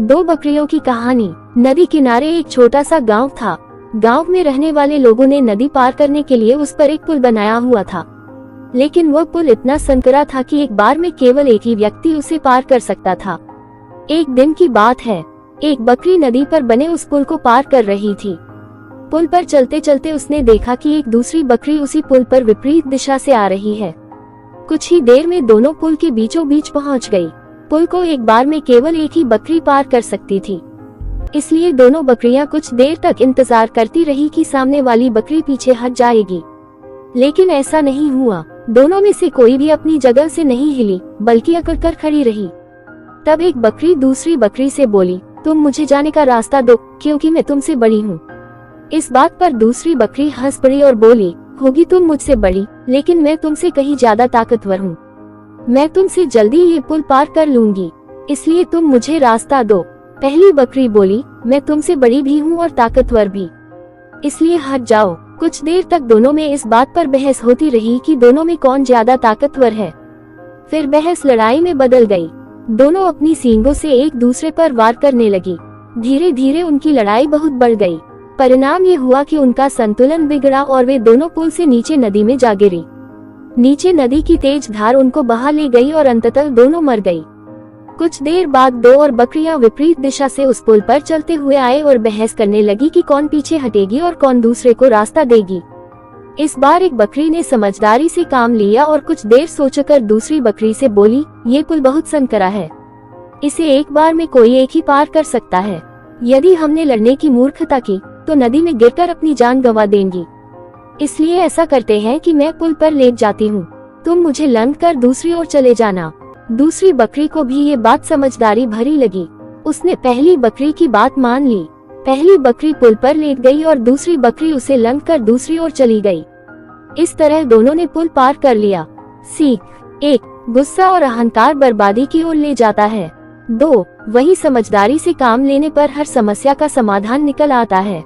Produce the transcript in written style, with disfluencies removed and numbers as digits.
दो बकरियों की कहानी। नदी किनारे एक छोटा सा गांव था। गांव में रहने वाले लोगों ने नदी पार करने के लिए उस पर एक पुल बनाया हुआ था, लेकिन वह पुल इतना संकरा था कि एक बार में केवल एक ही व्यक्ति उसे पार कर सकता था। एक दिन की बात है, एक बकरी नदी पर बने उस पुल को पार कर रही थी। पुल पर चलते चलते उसने देखा कि एक दूसरी बकरी उसी पुल पर विपरीत दिशा से आ रही है। कुछ ही देर में दोनों पुल के बीचों बीच पहुंच गई। पुल को एक बार में केवल एक ही बकरी पार कर सकती थी, इसलिए दोनों बकरियां कुछ देर तक इंतजार करती रही कि सामने वाली बकरी पीछे हट जाएगी, लेकिन ऐसा नहीं हुआ। दोनों में से कोई भी अपनी जगह से नहीं हिली, बल्कि अकड़कर खड़ी रही। तब एक बकरी दूसरी बकरी से बोली, तुम मुझे जाने का रास्ता दो, क्योंकि मैं तुमसे बड़ी हूँ। इस बात पर दूसरी बकरी हंस पड़ी और बोली, होगी तुम मुझसे बड़ी, लेकिन मैं तुमसे कहीं ज्यादा ताकतवर हूँ। मैं तुमसे जल्दी ये पुल पार कर लूंगी, इसलिए तुम मुझे रास्ता दो। पहली बकरी बोली, मैं तुमसे बड़ी भी हूँ और ताकतवर भी, इसलिए हट जाओ। कुछ देर तक दोनों में इस बात पर बहस होती रही कि दोनों में कौन ज्यादा ताकतवर है। फिर बहस लड़ाई में बदल गई। दोनों अपनी सींगों से एक दूसरे पर वार करने लगी। धीरे धीरे उनकी लड़ाई बहुत बढ़ गई। परिणाम ये हुआ कि उनका संतुलन बिगड़ा और वे दोनों पुल से नीचे नदी में जा गिरी। नीचे नदी की तेज धार उनको बहा ले गई और अंततः दोनों मर गई। कुछ देर बाद दो और बकरियां विपरीत दिशा से उस पुल पर चलते हुए आए और बहस करने लगी कि कौन पीछे हटेगी और कौन दूसरे को रास्ता देगी। इस बार एक बकरी ने समझदारी से काम लिया और कुछ देर सोचकर दूसरी बकरी से बोली, ये पुल बहुत संकरा है, इसे एक बार में कोई एक ही पार कर सकता है। यदि हमने लड़ने की मूर्खता की तो नदी में गिरकर अपनी जान गंवा देंगी। इसलिए ऐसा करते हैं कि मैं पुल पर लेट जाती हूँ, तुम मुझे लंघ कर दूसरी ओर चले जाना। दूसरी बकरी को भी ये बात समझदारी भरी लगी। उसने पहली बकरी की बात मान ली। पहली बकरी पुल पर लेट गई और दूसरी बकरी उसे लंघ कर दूसरी ओर चली गई। इस तरह दोनों ने पुल पार कर लिया। सीख 1, गुस्सा और अहंकार बर्बादी की ओर ले जाता है। 2, वही समझदारी से काम लेने पर हर समस्या का समाधान निकल आता है।